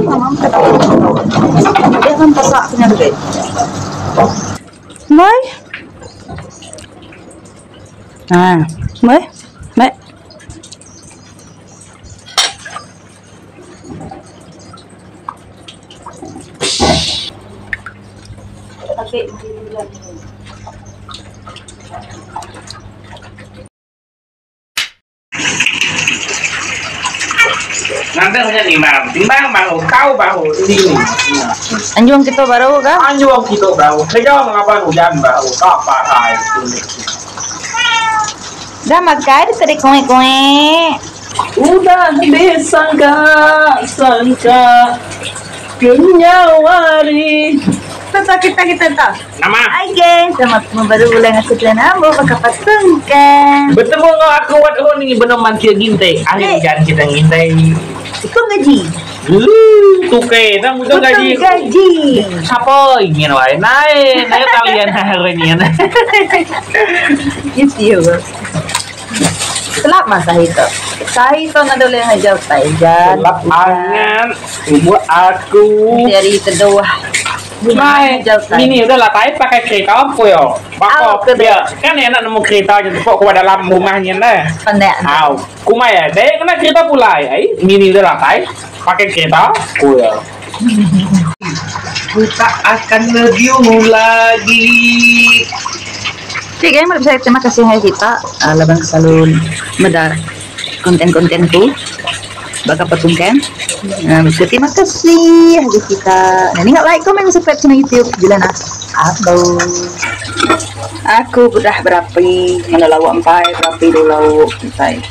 Mamam ka daw. Dia kan pasak punya duit. Mai. Mai. Mai. Tapi nanti hanya nimam, timbang bahu, kau bahu, ini. anjuang kita baru kan? Anjuang kita bahu, kerja mengapa hujan bahu, tak pakai. Dah makan, tadi koe-koe. Udah disangka-sangka kenyawari. Kita tak. Nama? Hai geng, selamat baru ulang aku dan ambo pakapasungkan. Bertemu dengan aku waktu ini benar mantil gintai. Akhir jangan kita gintai. Itu gaji. Tuke, nang butuh gaji. Gaji. Siapa ingin wae naik kalian hari ini. Gitu ya. Selap mas Sahito. Sahito na dulu yang ngajak tayo Lap angan, ibu aku. dari kedua. Mai, ini udah lah pakai kereta apa ya? Bakok dia kan enak nemu kereta aja kok ke dalam rumahnya nah. Pandai. Aw, kumai ya, deh kena kereta pula ya. Ini udah lah pakai kereta. Oh ya. Ku tak akan lebih lagi. Oke guys, saya terima kasih hai kita labang selalu medar konten-kontenku bakal petungkan. Terima kasih hai kita. Nah, ini nggak like, komen, subscribe channel YouTube Julana Abau. Aku udah berapi melalau ampai berapi dulu sampai.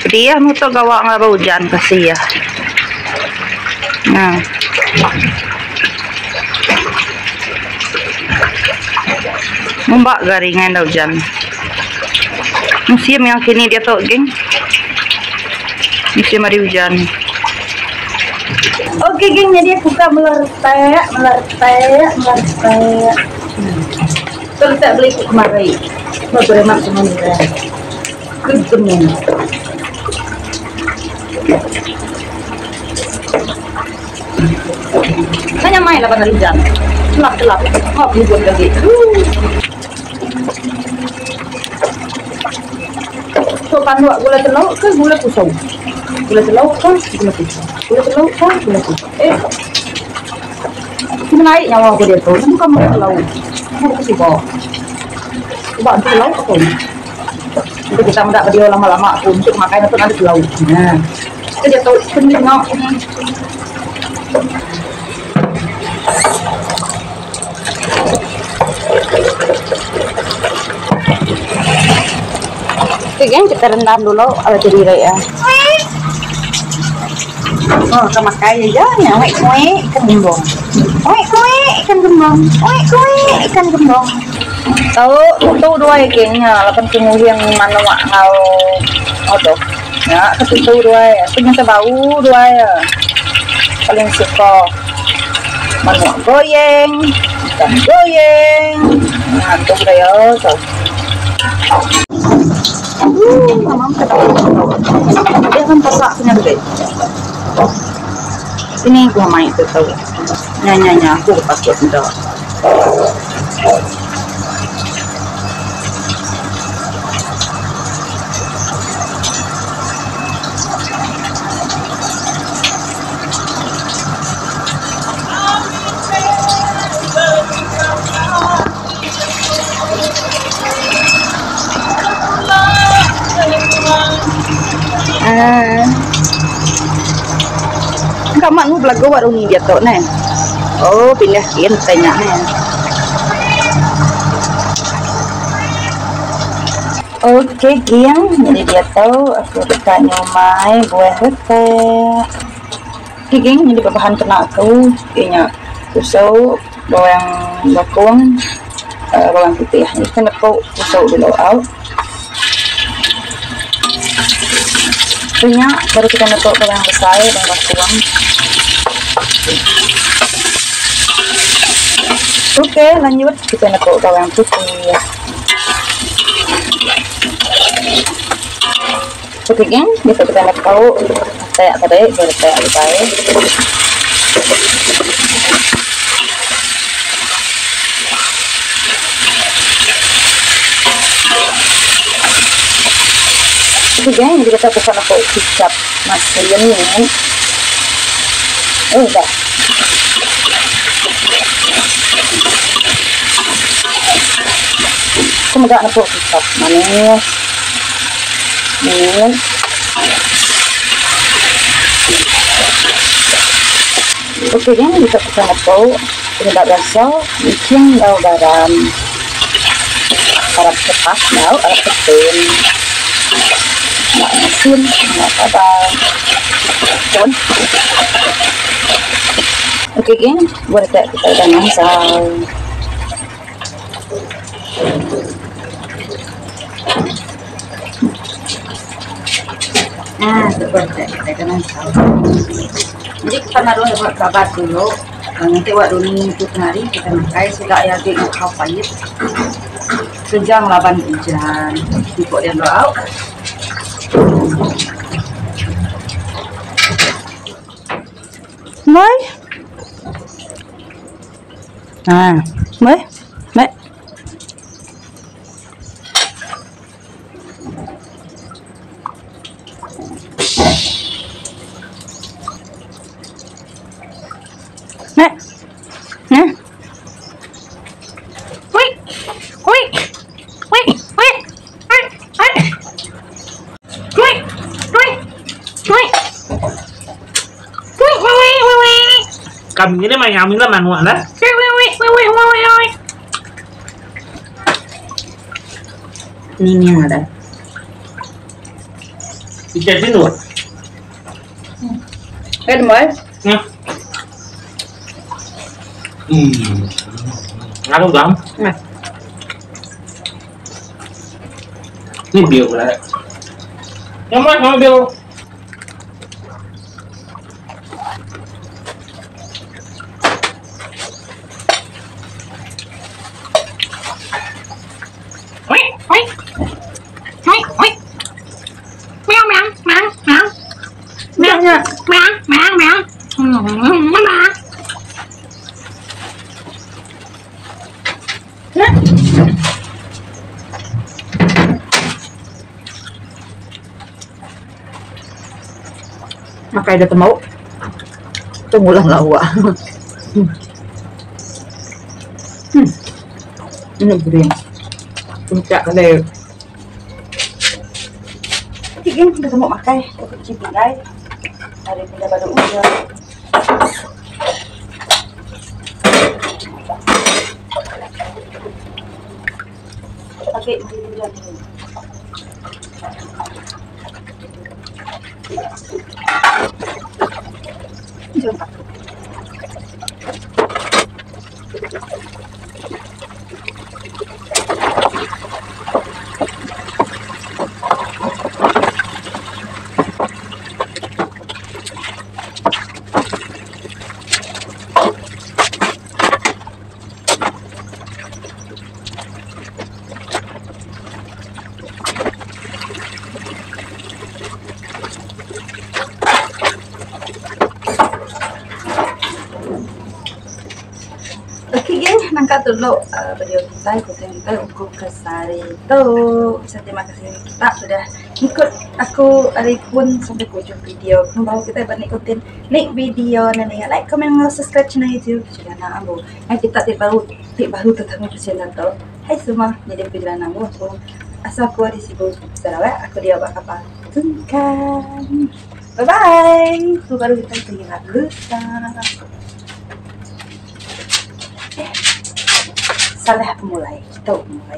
Dia muter gawak nggak hujan kasih ya. Nah. Mbak garingan dah hujan. Musim yang kini dia tuh geng. Musim hari hujan. Oke geng, jadi aku buka melertek. Terus tak beli kemarin. Mau beremak semuanya. Kejemuh. Hanya main lah pada hujan. Gelap. Oh, buat lagi. So, panduak gula telur ke gula kusau? Gula telur kan gula kusau. Gula telur kan gula kusau. Ini naik nyawa aku dia tu. Ini bukan gula telur. Ini kasih bawa. Coba untuk telur apa ni? Untuk kita mendak video lama-lama aku untuk makan itu nanti telur. Nah, itu dia tu sendiri nak. Oke geng, kita rendam dulu ala jadi ya. Oh, sama kayak aja ya, kue ikan gembong. Ikan gembong. Tahu itu dua ya gengnya, 8 yang mana mak ngau tuh. Ya, itu dua ya. Ternyata bau dua ya. Paling suka mana goyeng, ikan goyeng. Nah, tuh ya tuh. Mamam ka daw. Dia kan pasak punya duit. Ini gua main itu tahu. Nyanyi aku pakai itu. Kamu nu belagu baru ni dia tu nih. Oh, pindah kian tanya nih. Oke, kian. Jadi dia tahu aku suka nyomai buah hete. Geng, jadi bahan kena aku. Kayaknya kusau, bawang bakung, bawang putih. Ini kan aku kusau dulu out. Baru kita netok bawang besar dan bakung. Oke, lanjut kita netok bawang putih. Oke geng, bisa kita nak tahu kayak tadi baru kayak lupa. Oke geng, jadi kita pesan aku kicap masih ini. Oh udah. Kemudian aku kicap manis. Oke geng, bisa kita tahu tidak biasa bikin daun garam harap cepat mau harap kecil nggak mesin nggak apa pun. Oke geng, buat kita udah masak. Nah, seperti kita kena tahu. Jadi kita naruh buat kabar dulu. Nanti waktu ini itu hari kita pakai sudah ya dengan pahit. Sejam 8 jam. Dipok yang doa. Mới. Mới. Mới. Nè. Nè. Ui. Ui. Ui. Ui. Ui. Ui. Ui. Ui. Ui. Cầm cái đấy mày nhào mình là màn ngoạn đấy. Ini yang ada. Dicet dulu. Mới. Nha. Ngon không? Ini biểu lại. Yang mana mau biểu? Makai dah mau. Tunggulah lawa. Ini beri. Puncak kali. Tiga kita mau makai. Untuk cipirai. Hari pindah pada usia. Pakai ini. Jumpa. Nangka dulu video kita, ikutin kita untuk kesari itu. Terima kasih kita sudah ikut aku hari pun sampai ke ujung video. Kalau kita ikutin like video dan like, comment, subscribe channel YouTube channel Ambo. Kita baru tetap channel itu. Hai semua, jadi video namu aku asal aku di sibuk Sarawak, aku dia bakal tunkan. Bye bye. Tuh baru kita tinggal lusa. Salah mulai, kita mulai.